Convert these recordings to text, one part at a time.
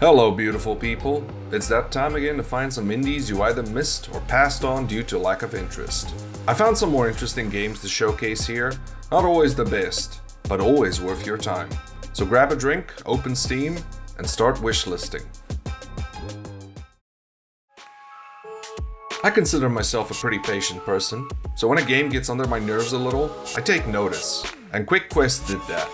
Hello beautiful people, it's that time again to find some indies you either missed or passed on due to lack of interest. I found some more interesting games to showcase here, not always the best, but always worth your time. So grab a drink, open Steam, and start wishlisting. I consider myself a pretty patient person, so when a game gets under my nerves a little, I take notice, and Quick Quest did that.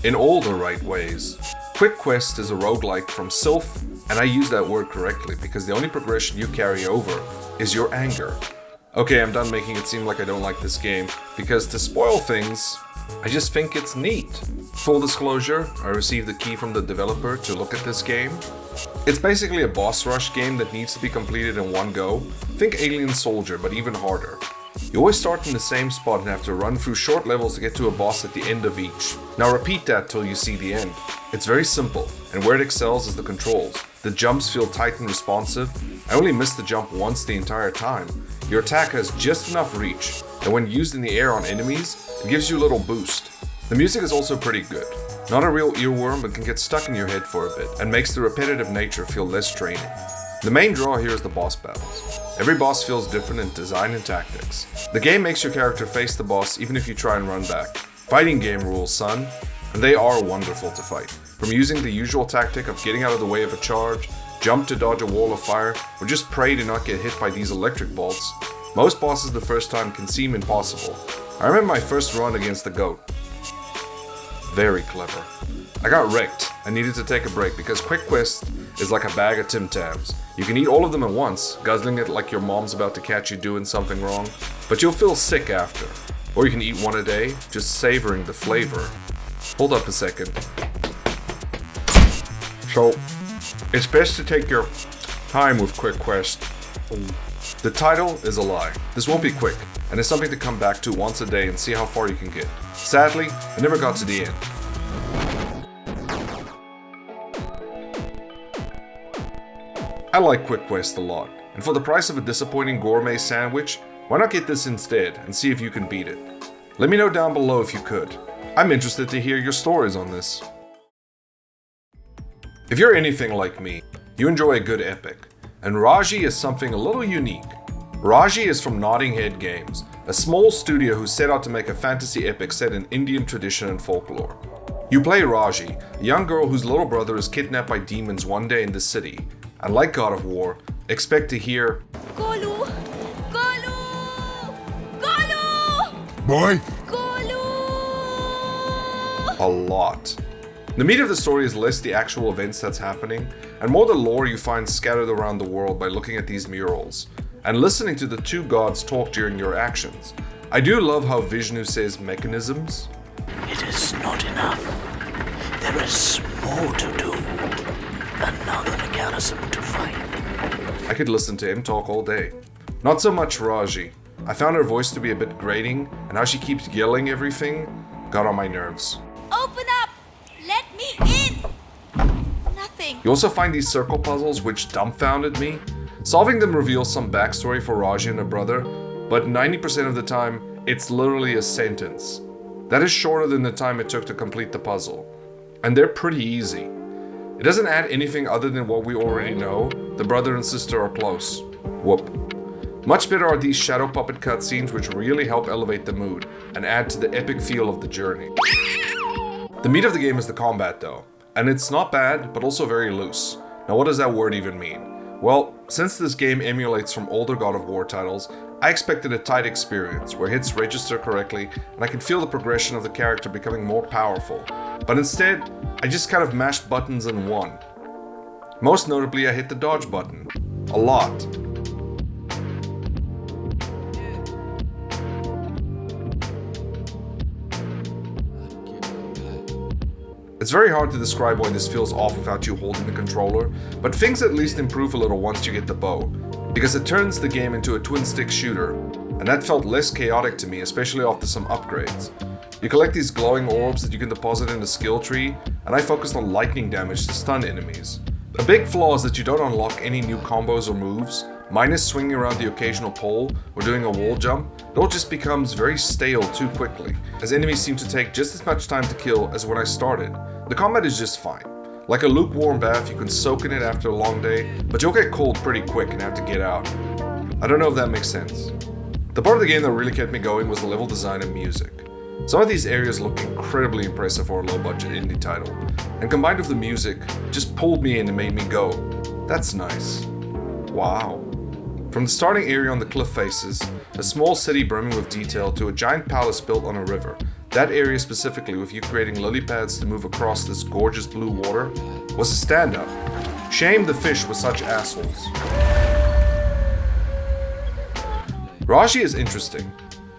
In all the right ways. Quick Quest is a roguelike from Sylph, and I use that word correctly because the only progression you carry over is your anger. Okay, I'm done making it seem like I don't like this game, because to spoil things, I just think it's neat. Full disclosure, I received the key from the developer to look at this game. It's basically a boss rush game that needs to be completed in one go. Think Alien Soldier, but even harder. You always start in the same spot and have to run through short levels to get to a boss at the end of each. Now repeat that till you see the end. It's very simple, and where it excels is the controls. The jumps feel tight and responsive. I only missed the jump once the entire time. Your attack has just enough reach, and when used in the air on enemies, it gives you a little boost. The music is also pretty good. Not a real earworm, but can get stuck in your head for a bit, and makes the repetitive nature feel less draining. The main draw here is the boss battles. Every boss feels different in design and tactics. The game makes your character face the boss even if you try and run back. Fighting game rules, son. And they are wonderful to fight. From using the usual tactic of getting out of the way of a charge, jump to dodge a wall of fire, or just pray to not get hit by these electric bolts, most bosses the first time can seem impossible. I remember my first run against the goat. Very clever. I got wrecked and needed to take a break because Quick Quest is like a bag of Tim Tams. You can eat all of them at once, guzzling it like your mom's about to catch you doing something wrong, but you'll feel sick after. Or you can eat one a day, just savoring the flavor. Hold up a second. So, it's best to take your time with Quick Quest. The title is a lie. This won't be quick, and it's something to come back to once a day and see how far you can get. Sadly, I never got to the end. I like Quick Quest a lot, and for the price of a disappointing gourmet sandwich, why not get this instead and see if you can beat it? Let me know down below if you could. I'm interested to hear your stories on this. If you're anything like me, you enjoy a good epic, and Raji is something a little unique. Raji is from Nodding Head Games, a small studio who set out to make a fantasy epic set in Indian tradition and folklore. You play Raji, a young girl whose little brother is kidnapped by demons one day in the city, and like God of War, expect to hear Golu! Golu! Golu! Boy! Golu! a lot. The meat of the story is less the actual events that's happening, and more the lore you find scattered around the world by looking at these murals, and listening to the two gods talk during your actions. I do love how Vishnu says mechanisms. It is not enough. There is more to do. Another mechanism to find. I could listen to him talk all day. Not so much Raji. I found her voice to be a bit grating, and how she keeps yelling everything got on my nerves. Open up! Let me in! Nothing. You also find these circle puzzles which dumbfounded me. Solving them reveals some backstory for Raji and her brother, but 90% of the time, it's literally a sentence. That is shorter than the time it took to complete the puzzle. And they're pretty easy. It doesn't add anything other than what we already know. The brother and sister are close. Whoop. Much better are these shadow puppet cutscenes which really help elevate the mood and add to the epic feel of the journey. The meat of the game is the combat though, and it's not bad, but also very loose. Now what does that word even mean? Well, since this game emulates from older God of War titles, I expected a tight experience where hits register correctly and I could feel the progression of the character becoming more powerful. But instead, I just kind of mashed buttons and won. Most notably, I hit the dodge button. A lot. It's very hard to describe why this feels off without you holding the controller, but things at least improve a little once you get the bow, because it turns the game into a twin-stick shooter, and that felt less chaotic to me, especially after some upgrades. You collect these glowing orbs that you can deposit in the skill tree, and I focused on lightning damage to stun enemies. A big flaw is that you don't unlock any new combos or moves. Minus swinging around the occasional pole or doing a wall jump, it all just becomes very stale too quickly, as enemies seem to take just as much time to kill as when I started. The combat is just fine. Like a lukewarm bath, you can soak in it after a long day, but you'll get cold pretty quick and have to get out. I don't know if that makes sense. The part of the game that really kept me going was the level design and music. Some of these areas look incredibly impressive for a low-budget indie title, and combined with the music, just pulled me in and made me go, that's nice. Wow. From the starting area on the cliff faces, a small city brimming with detail, to a giant palace built on a river, that area specifically, with you creating lily pads to move across this gorgeous blue water, was a standout. Shame the fish were such assholes. Raji is interesting,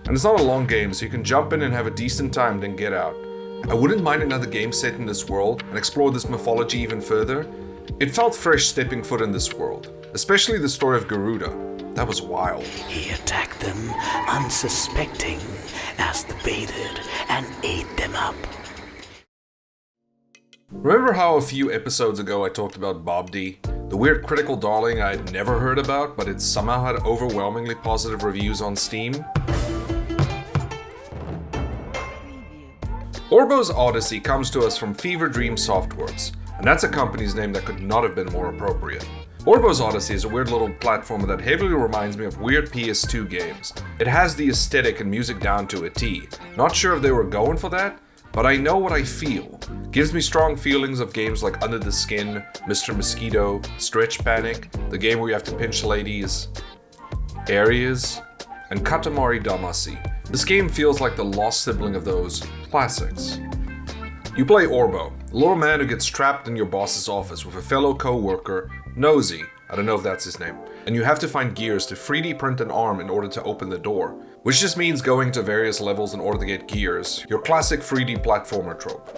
and it's not a long game, so you can jump in and have a decent time, then get out. I wouldn't mind another game set in this world and explore this mythology even further. It felt fresh stepping foot in this world, especially the story of Garuda. That was wild. He attacked them unsuspecting as they baited and ate them up. Remember how a few episodes ago I talked about Bobdi, the weird critical darling I had never heard about, but it somehow had overwhelmingly positive reviews on Steam? Orbo's Odyssey comes to us from Fever Dream Softworks, and that's a company's name that could not have been more appropriate. Orbo's Odyssey is a weird little platformer that heavily reminds me of weird PS2 games. It has the aesthetic and music down to a T. Not sure if they were going for that, but I know what I feel. Gives me strong feelings of games like Under the Skin, Mr. Mosquito, Stretch Panic, the game where you have to pinch ladies, Areas, and Katamari Damacy. This game feels like the lost sibling of those classics. You play Orbo, a little man who gets trapped in your boss's office with a fellow co-worker, Nosy, I don't know if that's his name, and you have to find gears to 3D print an arm in order to open the door, which just means going to various levels in order to get gears, your classic 3D platformer trope.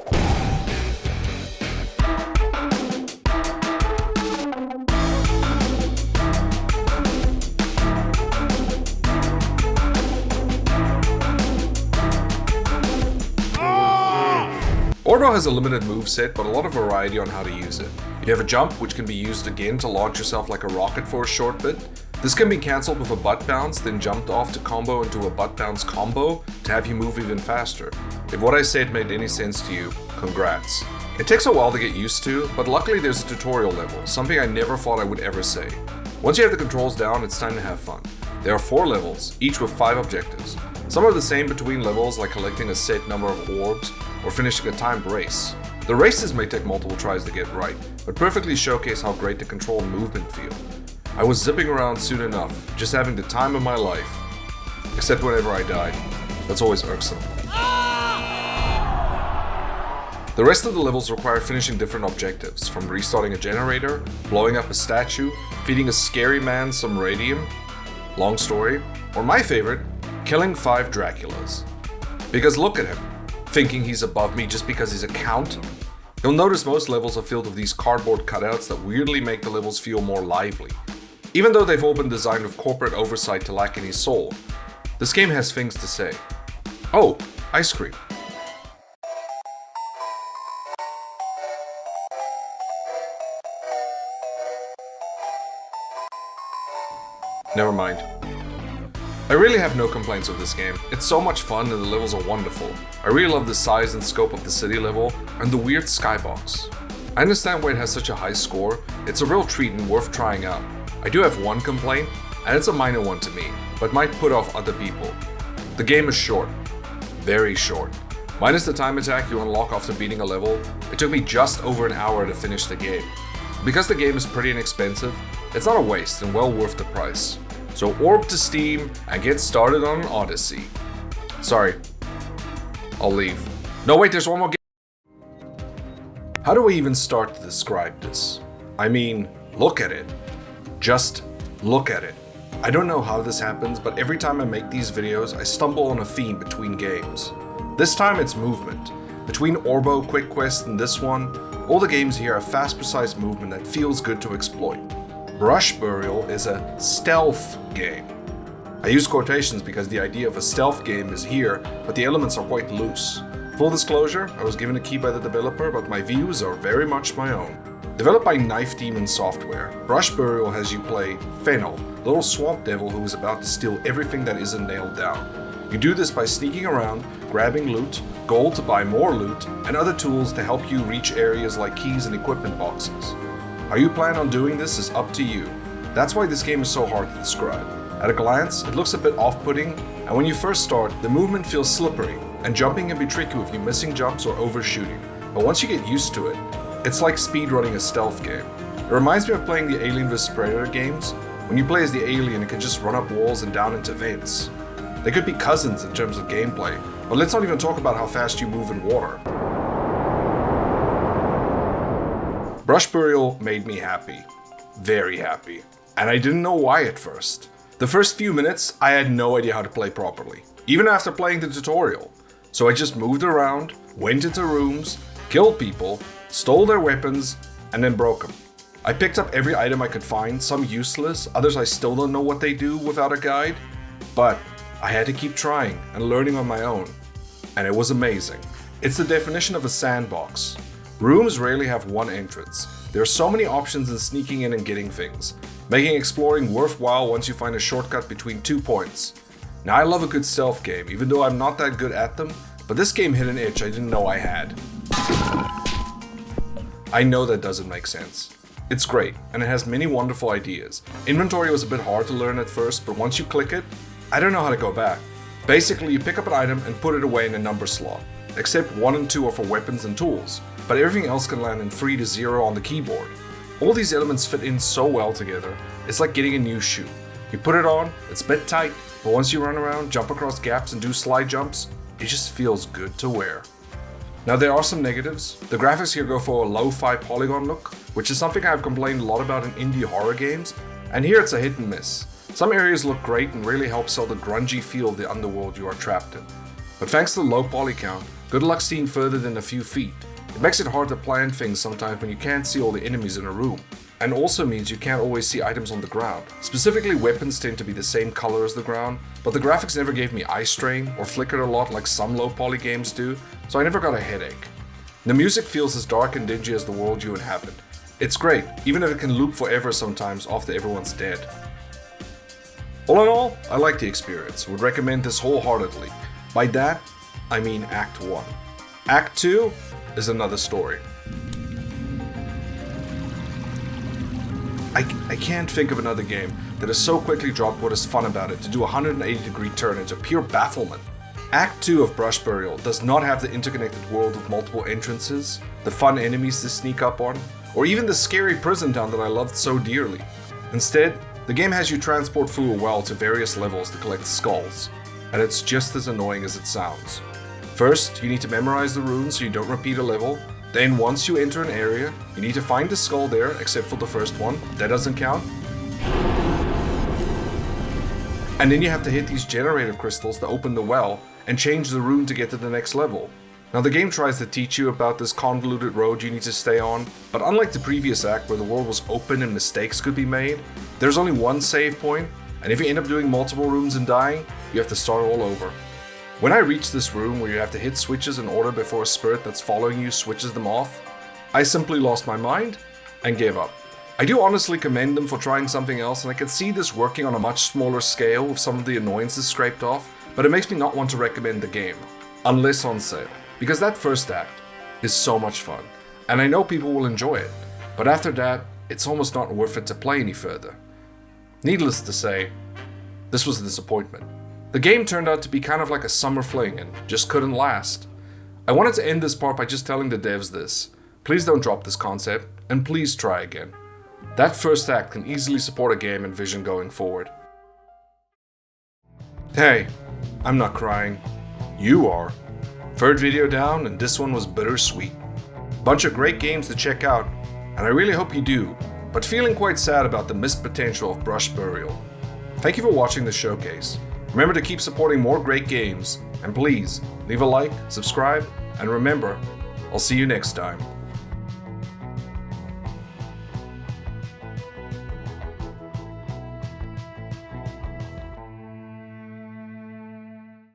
Orbo has a limited moveset, but a lot of variety on how to use it. You have a jump, which can be used again to launch yourself like a rocket for a short bit. This can be cancelled with a butt bounce, then jumped off to combo into a butt bounce combo to have you move even faster. If what I said made any sense to you, congrats. It takes a while to get used to, but luckily there's a tutorial level, something I never thought I would ever say. Once you have the controls down, it's time to have fun. There are 4 levels, each with 5 objectives. Some are the same between levels, like collecting a set number of orbs or finishing a timed race. The races may take multiple tries to get right, but perfectly showcase how great the control and movement feel. I was zipping around soon enough, just having the time of my life. Except whenever I died. That's always irksome. The rest of the levels require finishing different objectives, from restarting a generator, blowing up a statue, feeding a scary man some radium, long story, or my favorite, killing 5 Draculas. Because look at him, thinking he's above me just because he's a count. You'll notice most levels are filled with these cardboard cutouts that weirdly make the levels feel more lively. Even though they've all been designed with corporate oversight to lack any soul, this game has things to say. Oh, ice cream. Never mind. I really have no complaints with this game. It's so much fun and the levels are wonderful. I really love the size and scope of the city level and the weird skybox. I understand why it has such a high score. It's a real treat and worth trying out. I do have one complaint, and it's a minor one to me, but might put off other people. The game is short. Very short. Minus the time attack you unlock after beating a level, it took me just over an hour to finish the game. Because the game is pretty inexpensive, it's not a waste and well worth the price. So orb to Steam and get started on an Odyssey. Sorry. I'll leave. No wait, there's one more game. How do we even start to describe this? I mean, look at it. Just look at it. I don't know how this happens, but every time I make these videos, I stumble on a theme between games. This time it's movement. Between Orbo, Quick Quest, and this one, all the games here have fast, precise movement that feels good to exploit. Brush Burial is a stealth game. I use quotations because the idea of a stealth game is here, but the elements are quite loose. Full disclosure, I was given a key by the developer, but my views are very much my own. Developed by Knife Demon Software, Brush Burial has you play Fennel, the little swamp devil who is about to steal everything that isn't nailed down. You do this by sneaking around, grabbing loot, gold to buy more loot, and other tools to help you reach areas like keys and equipment boxes. How you plan on doing this is up to you. That's why this game is so hard to describe. At a glance, it looks a bit off-putting, and when you first start, the movement feels slippery, and jumping can be tricky with you missing jumps or overshooting. But once you get used to it, it's like speedrunning a stealth game. It reminds me of playing the Alien vs Predator games. When you play as the alien, it can just run up walls and down into vents. They could be cousins in terms of gameplay, but let's not even talk about how fast you move in water. Brush Burial made me happy. Very happy. And I didn't know why at first. The first few minutes, I had no idea how to play properly, even after playing the tutorial. So I just moved around, went into rooms, killed people, stole their weapons, and then broke them. I picked up every item I could find, some useless, others I still don't know what they do without a guide. But I had to keep trying and learning on my own. And it was amazing. It's the definition of a sandbox. Rooms rarely have one entrance. There are so many options in sneaking in and getting things, making exploring worthwhile once you find a shortcut between 2 points. Now I love a good stealth game, even though I'm not that good at them, but this game hit an itch I didn't know I had. I know that doesn't make sense. It's great, and it has many wonderful ideas. Inventory was a bit hard to learn at first, but once you click it, I don't know how to go back. Basically, you pick up an item and put it away in a number slot, except 1 and 2 are for weapons and tools, but everything else can land in 3 to 0 on the keyboard. All these elements fit in so well together, it's like getting a new shoe. You put it on, it's a bit tight, but once you run around, jump across gaps and do slide jumps, it just feels good to wear. Now there are some negatives. The graphics here go for a lo-fi polygon look, which is something I've complained a lot about in indie horror games, and here it's a hit and miss. Some areas look great and really help sell the grungy feel of the underworld you are trapped in. But thanks to the low poly count, good luck seeing further than a few feet. It makes it hard to plan things sometimes when you can't see all the enemies in a room. And also means you can't always see items on the ground. Specifically, weapons tend to be the same color as the ground, but the graphics never gave me eye strain or flickered a lot like some low poly games do, so I never got a headache. The music feels as dark and dingy as the world you inhabit. It's great, even if it can loop forever sometimes after everyone's dead. All in all, I like the experience, would recommend this wholeheartedly. By that, I mean Act 1. Act 2 is another story. I can't think of another game that has so quickly dropped what is fun about it to do a 180-degree turn into pure bafflement. Act 2 of Brush Burial does not have the interconnected world with multiple entrances, the fun enemies to sneak up on, or even the scary prison town that I loved so dearly. Instead, the game has you transport through a well to various levels to collect skulls, and it's just as annoying as it sounds. First, you need to memorize the runes so you don't repeat a level. Then once you enter an area, you need to find the skull there, except for the first one. That doesn't count. And then you have to hit these generator crystals to open the well and change the rune to get to the next level. Now the game tries to teach you about this convoluted road you need to stay on, but unlike the previous act where the world was open and mistakes could be made, there's only one save point, and if you end up doing multiple runes and dying, you have to start all over. When I reached this room where you have to hit switches in order before a spirit that's following you switches them off, I simply lost my mind and gave up. I do honestly commend them for trying something else, and I can see this working on a much smaller scale with some of the annoyances scraped off, but it makes me not want to recommend the game, unless on sale, because that first act is so much fun, and I know people will enjoy it, but after that, it's almost not worth it to play any further. Needless to say, this was a disappointment. The game turned out to be kind of like a summer fling and just couldn't last. I wanted to end this part by just telling the devs this. Please don't drop this concept, and please try again. That first act can easily support a game and vision going forward. Hey, I'm not crying. You are. Third video down, and this one was bittersweet. Bunch of great games to check out, and I really hope you do, but feeling quite sad about the missed potential of Brush Burial. Thank you for watching this showcase. Remember to keep supporting more great games, and please, leave a like, subscribe, and remember, I'll see you next time.